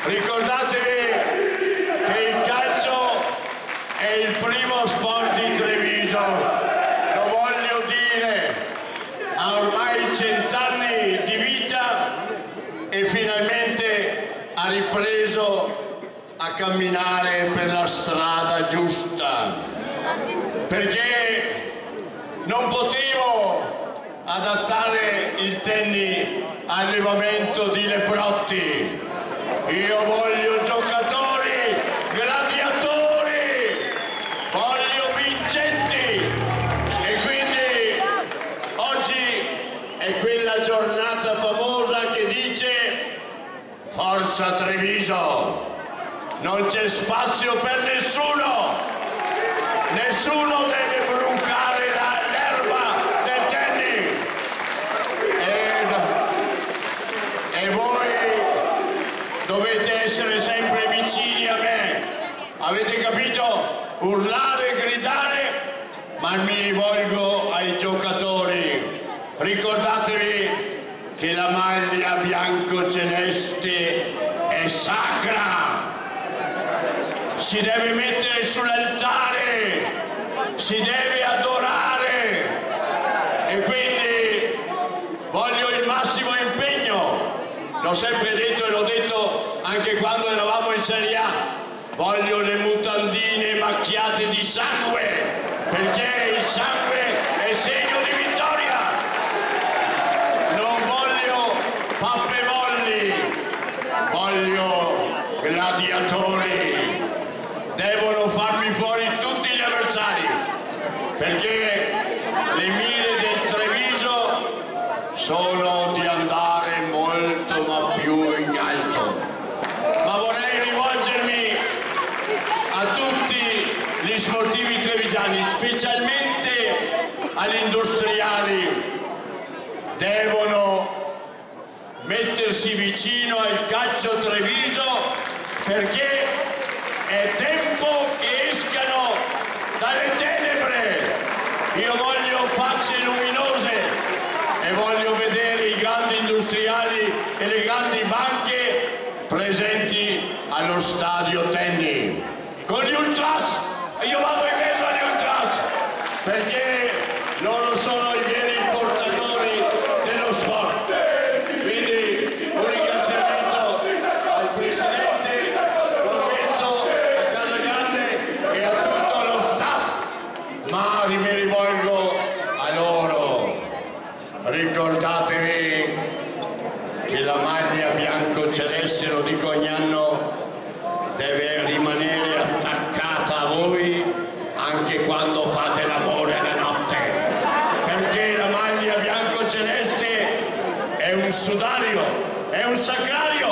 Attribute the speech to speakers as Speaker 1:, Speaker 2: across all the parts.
Speaker 1: Ricordatevi che il calcio è il primo sport di Treviso, lo voglio dire, ha ormai 100 anni di vita e finalmente ha ripreso a camminare per la strada giusta, perché non potevo adattare il tennis al allevamento di leprotti. Io voglio giocatori, gladiatori, voglio vincenti e quindi oggi è quella giornata famosa che dice Forza Treviso, non c'è spazio per nessuno, nessuno deve brucare l'erba del tennis e voi dovete essere sempre vicini a me, avete capito? Urlare, gridare, ma mi rivolgo ai giocatori, ricordatevi che la maglia bianco-celeste è sacra, si deve mettere sull'altare, si deve adorare e quindi voglio il massimo impegno, l'ho sempre detto e l'ho detto anche quando eravamo in Serie A, voglio le mutandine macchiate di sangue, perché il sangue è segno di vittoria, non voglio pappe molli, voglio gladiatori, devono farmi fuori tutti gli avversari, perché le mire del Treviso sono di andare molto ma più in alto. Ma vorrei rivolgermi a tutti gli sportivi trevigiani, specialmente agli industriali, devono mettersi vicino al calcio Treviso perché è tempo che escano dalle tenebre. Io voglio facce luminose e voglio vedere i grandi industriali e le grandi banche presenti allo stadio tennis. Con gli ultras, io vado in mezzo agli ultras perché loro sono i veri portatori dello sport. Quindi un ringraziamento al presidente Lorenzo, a Casagrande e a tutto lo staff, ma mi rivolgo a loro. Ricordatevi che la maglia bianco-celeste, lo dico ogni anno, deve rimanere attaccata a voi anche quando fate l'amore alla notte, perché la maglia bianco-celeste è un sudario, è un sacrario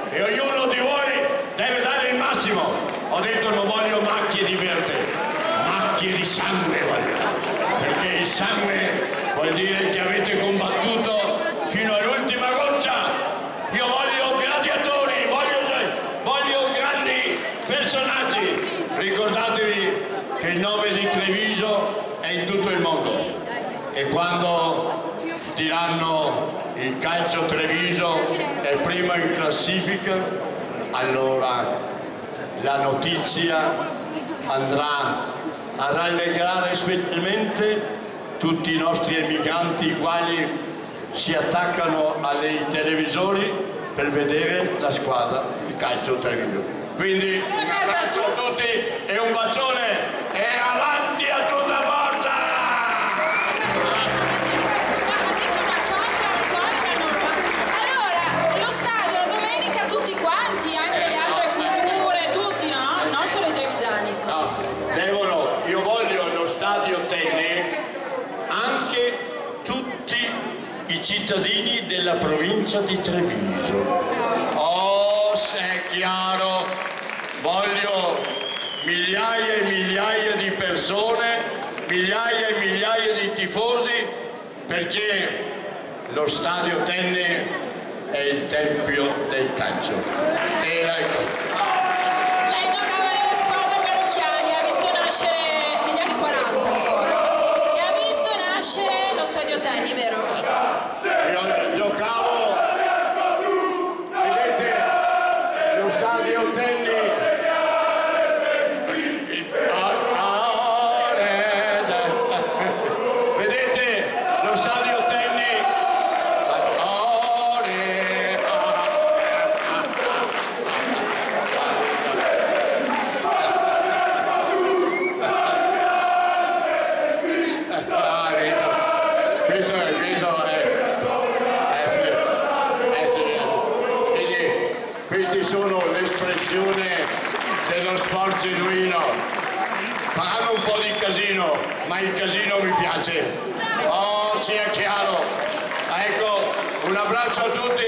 Speaker 1: e ognuno di voi deve dare il massimo. Ho detto non voglio macchie di verde, macchie di sangue voglio, perché il sangue vuol dire che avete combattuto fino all'ultima goccia. Io voglio gladiatori, voglio grandi personaggi. Ricordatevi che il nome di Treviso è in tutto il mondo e quando diranno il calcio Treviso è primo in classifica, allora la notizia andrà a rallegrare specialmente tutti i nostri emigranti i quali si attaccano ai televisori per vedere la squadra di calcio Treviso. Quindi un abbraccio a tutti e un bacione e avanti a tutta forza!
Speaker 2: Allora, lo stadio la domenica tutti quanti, anche le altre culture, tutti, no? Non solo i trevigiani.
Speaker 1: No, io voglio lo stadio tennis anche tutti i cittadini della provincia di Treviso. Oh, se è chiaro, voglio migliaia e migliaia di persone, migliaia e migliaia di tifosi, perché lo stadio tennis è il tempio del calcio. E ecco.
Speaker 2: Lei giocava nelle squadre parrocchiali, ha visto nascere negli anni 40 ancora. E ha visto nascere lo stadio tennis, vero? Io
Speaker 1: giocavo, vedete, lo ragazzi sono l'espressione dello sport genuino. Faranno un po' di casino, ma il casino mi piace. Oh, sia chiaro. Ecco, un abbraccio a tutti.